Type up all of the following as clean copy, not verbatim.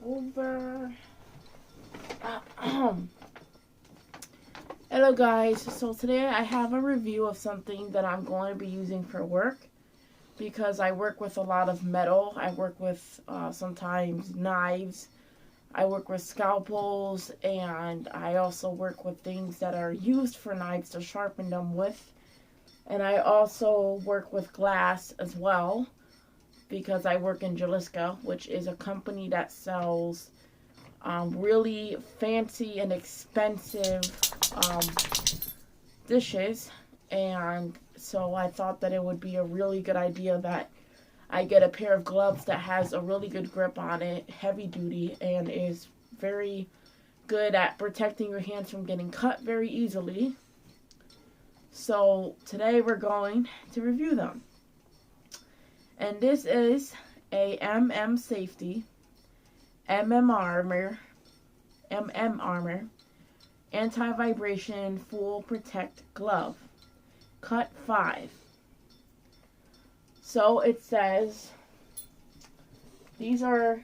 over. Hello guys, so today I have a review of something that I'm going to be using for work because I work with a lot of metal. I work with sometimes knives, I work with scalpels, and I also work with things that are used for knives to sharpen them with. And I also work with glass as well because I work in Jalisco, which is a company that sells really fancy and expensive dishes. And so I thought that it would be a really good idea that I get a pair of gloves that has a really good grip on it, heavy duty, and is very good at protecting your hands from getting cut very easily. So today we're going to review them. And this is a MM Safety MM Armor Anti-Vibration Full Protect Glove, Cut 5. So it says these are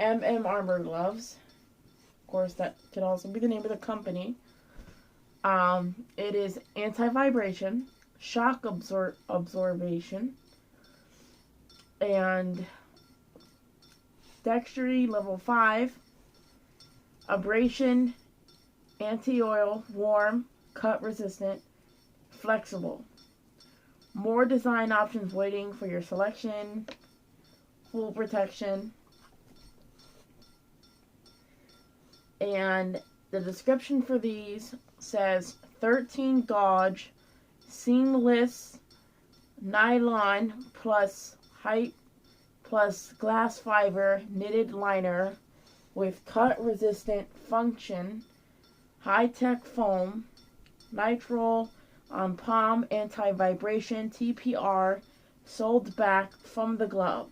MM Armor gloves. Of course, that could also be the name of the company. It is anti-vibration, shock absorption, and dexterity level 5, abrasion, anti-oil, warm, cut resistant, flexible. More design options waiting for your selection. Full protection. And the description for these says 13 gauge seamless nylon plus height plus glass fiber knitted liner with cut resistant function, high-tech foam, nitrile on palm anti-vibration TPR sold back from the glove.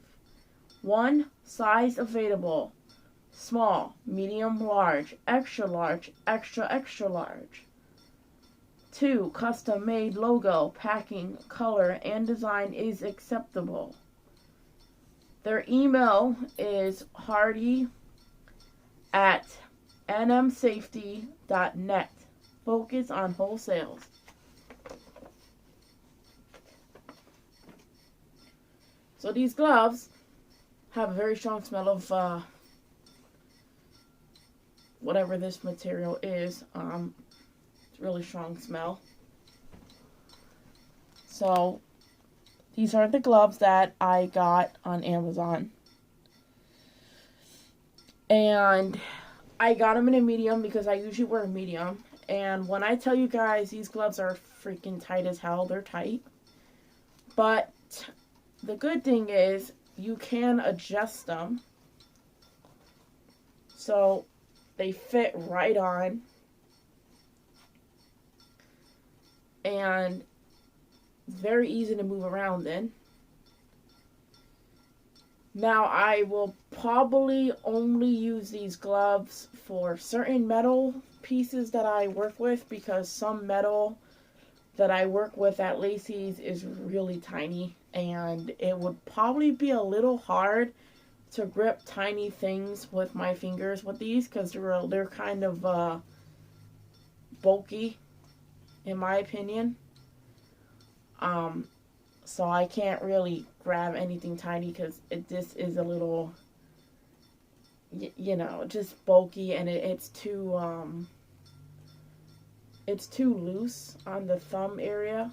1. Size available: small, medium, large, extra, extra large. 2. Custom made logo, packing, color, and design is acceptable. Their email is hardy@nmsafety.net. Focus on wholesales. So these gloves have a very strong smell of whatever this material is. It's a really strong smell. So these are the gloves that I got on Amazon. And I got them in a medium because I usually wear a medium. And when I tell you guys, these gloves are freaking tight as hell. They're tight. But the good thing is you can adjust them. So they fit right on. And it's very easy to move around in. Now, I will probably only use these gloves for certain metal pieces that I work with because some metal that I work with at Lacey's is really tiny, and it would probably be a little hard to grip tiny things with my fingers with these because they're kind of bulky, in my opinion. So I can't really grab anything tiny because this is a little, just bulky, and it's too loose on the thumb area.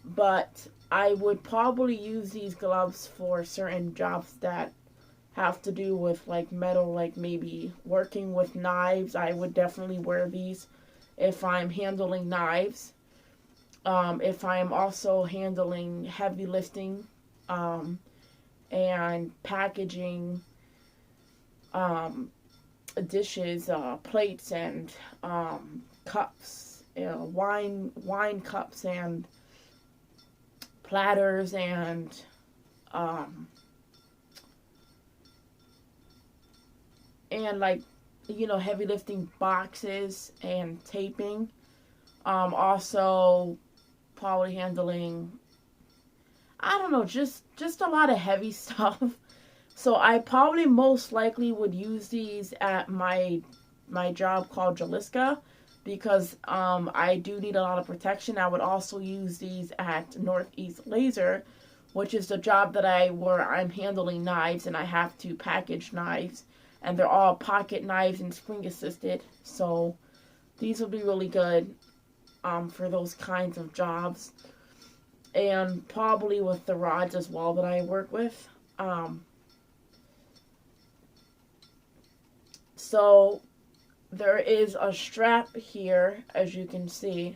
But I would probably use these gloves for certain jobs that have to do with like metal, like maybe working with knives. I would definitely wear these if I'm handling knives. If I'm also handling heavy lifting and packaging dishes, plates, and cups, wine cups, and platters, and like heavy lifting boxes and taping. Also probably handling, I don't know, just a lot of heavy stuff So I probably most likely would use these at my job called Jalisca, because I do need a lot of protection. I would also use these at Northeast Laser, which is the job where I'm handling knives and I have to package knives, and they're all pocket knives and spring assisted. So these will be really good for those kinds of jobs, and probably with the rods as well that I work with. So there is a strap here, as you can see.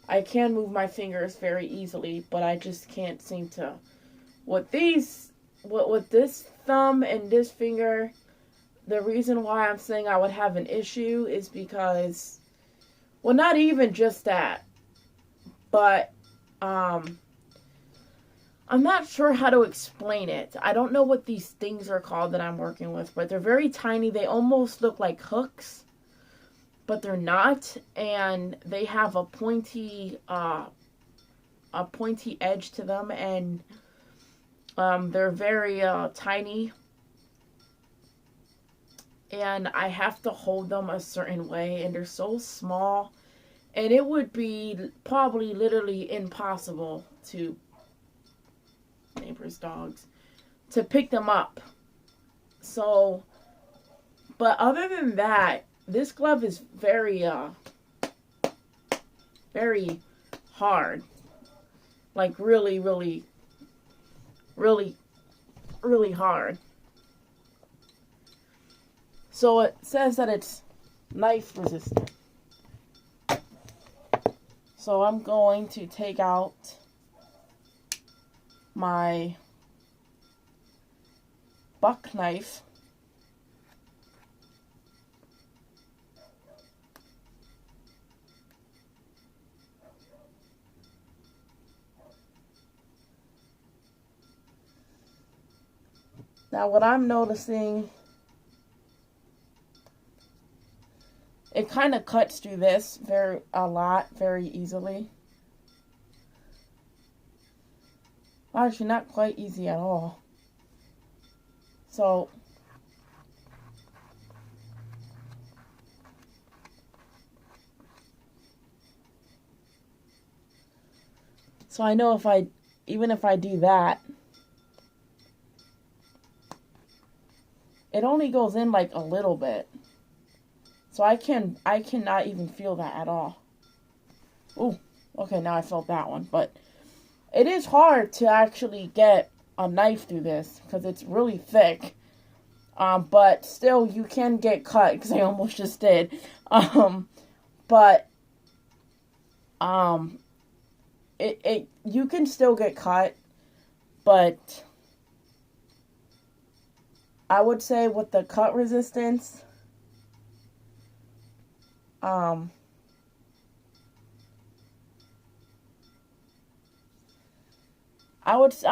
I can move my fingers very easily, but I just can't seem to. With this thumb and this finger, the reason why I'm saying I would have an issue is because, well, not even just that, but I'm not sure how to explain it. I don't know what these things are called that I'm working with, but they're very tiny. They almost look like hooks, but they're not, and they have a pointy edge to them, and they're very tiny, and I have to hold them a certain way, and they're so small, and it would be probably literally impossible to neighbors' dogs to pick them up. So, but other than that, this glove is very hard. Like really, really, really, really hard. So it says that it's knife resistant. So I'm going to take out my buck knife. Now what I'm noticing, it kind of cuts through this a lot very easily. Actually, not quite easy at all. So I know even if I do that, it only goes in like a little bit. So I cannot even feel that at all. Ooh, okay, now I felt that one. But it is hard to actually get a knife through this because it's really thick. But still, you can get cut, because I almost just did. But you can still get cut, but I would say with the cut resistance, I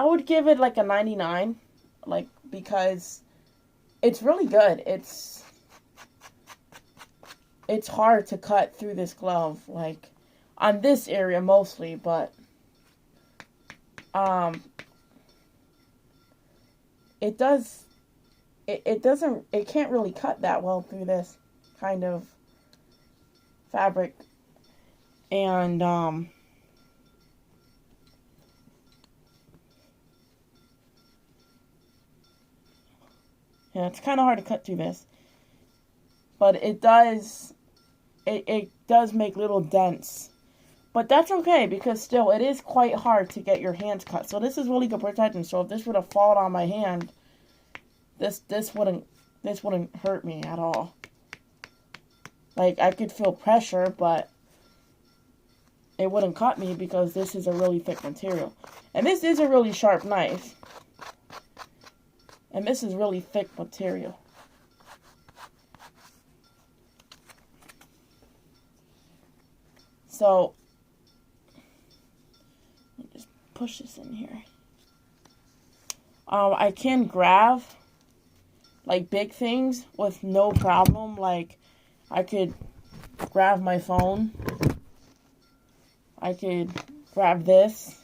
would give it like a 99, like, because it's really good. It's hard to cut through this glove, like on this area mostly, but it can't really cut that well through this kind of fabric. And yeah, it's kind of hard to cut through this, but it does make little dents. But that's okay, because still it is quite hard to get your hands cut. So this is really good protection. So if this would have fallen on my hand, this wouldn't hurt me at all. Like, I could feel pressure, but it wouldn't cut me because this is a really thick material. And this is a really sharp knife. And this is really thick material. So, let me just push this in here. I can grab, like, big things with no problem. Like, I could grab my phone. I could grab this.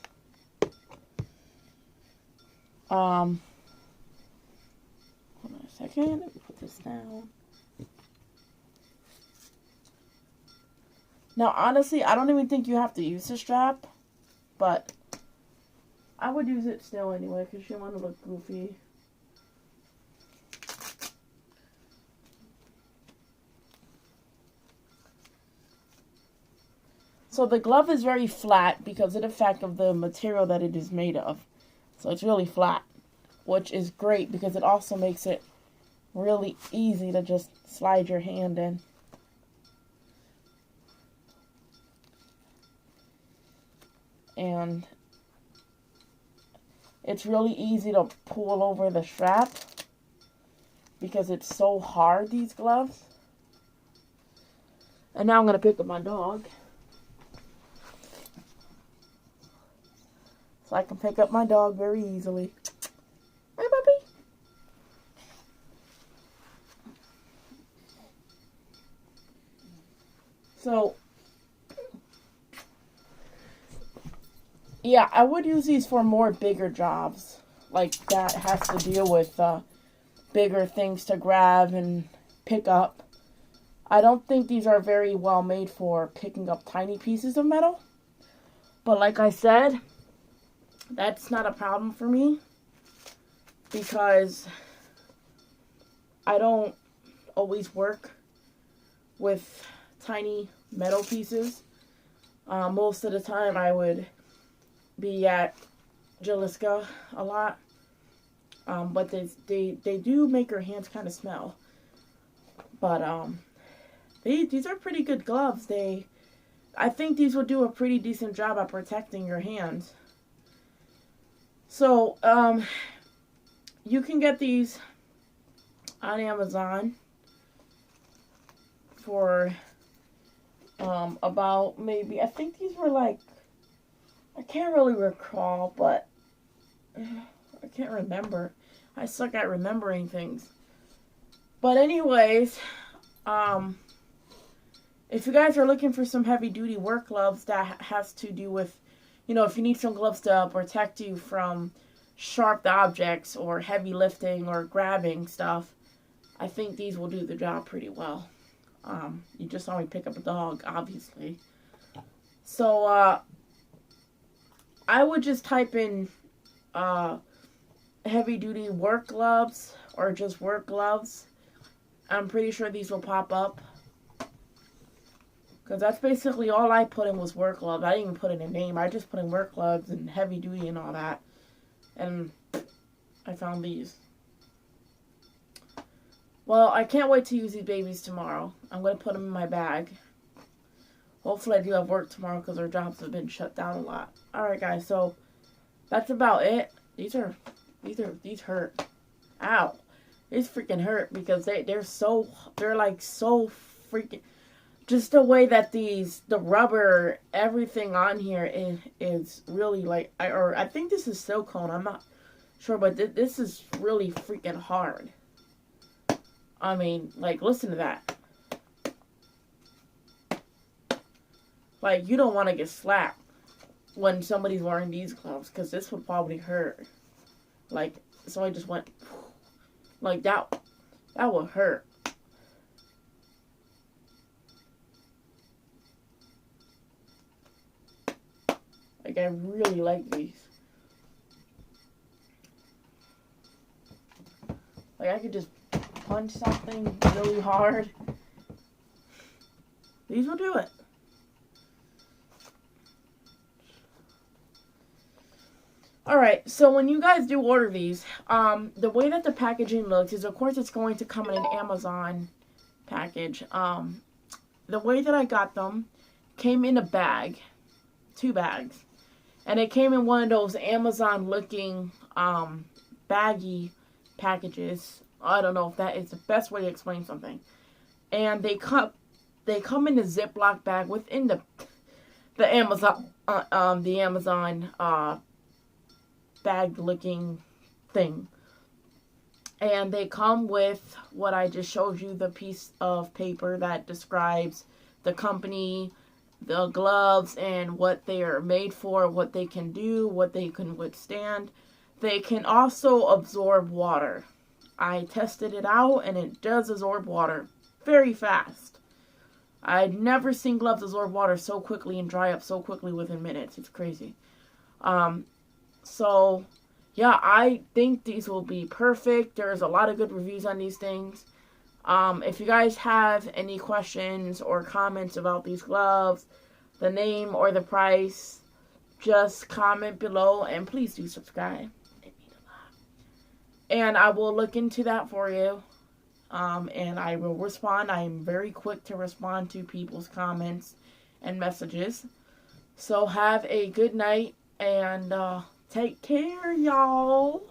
second. Let me put this down. Now, honestly, I don't even think you have to use the strap, but I would use it still anyway because you want to look goofy. So the glove is very flat because of the fact of the material that it is made of. So it's really flat, which is great because it also makes it really easy to just slide your hand in. And it's really easy to pull over the strap because it's so hard, these gloves. And now I'm going to pick up my dog. So I can pick up my dog very easily. Hey, puppy. So, yeah, I would use these for more bigger jobs. Like that has to deal with bigger things to grab and pick up. I don't think these are very well made for picking up tiny pieces of metal. But like I said, that's not a problem for me because I don't always work with tiny metal pieces. Most of the time I would be at Jalisco a lot. But they do make your hands kind of smell. But these are pretty good gloves. I think these will do a pretty decent job at protecting your hands. So, you can get these on Amazon for about maybe, I think these were like, I can't really recall, but I can't remember. I suck at remembering things. But anyways, if you guys are looking for some heavy duty work gloves that has to do with, you know, if you need some gloves to protect you from sharp objects or heavy lifting or grabbing stuff, I think these will do the job pretty well. You just saw me pick up a dog, obviously. So, I would just type in heavy duty work gloves or just work gloves. I'm pretty sure these will pop up. Because that's basically all I put in was work gloves. I didn't even put in a name. I just put in work gloves and heavy duty and all that. And I found these. Well, I can't wait to use these babies tomorrow. I'm going to put them in my bag. Hopefully I do have work tomorrow because our jobs have been shut down a lot. Alright guys, so that's about it. These hurt. Ow. These freaking hurt because they're like so freaking, just the way that the rubber, everything on here is really like, I think this is silicone, I'm not sure, but this is really freaking hard. I mean, like, listen to that. Like, you don't want to get slapped when somebody's wearing these gloves, because this would probably hurt. Like, somebody just went, like, that would hurt. Like, I really like these. Like, I could just punch something really hard. These will do it. Alright, so when you guys do order these, the way that the packaging looks is, of course, it's going to come in an Amazon package. The way that I got them came in a bag, 2 bags, and it came in one of those Amazon-looking baggy packages. I don't know if that is the best way to explain something. And they come in a Ziploc bag within the Amazon bag looking thing. And they come with what I just showed you, the piece of paper that describes the company, the gloves, and what they are made for, what they can do, what they can withstand. They can also absorb water. I tested it out and it does absorb water very fast. I'd never seen gloves absorb water so quickly and dry up so quickly within minutes. It's crazy. So, yeah, I think these will be perfect. There's a lot of good reviews on these things. If you guys have any questions or comments about these gloves, the name or the price, just comment below and please do subscribe. It means a lot. And I will look into that for you. And I will respond. I am very quick to respond to people's comments and messages. So have a good night and take care, y'all.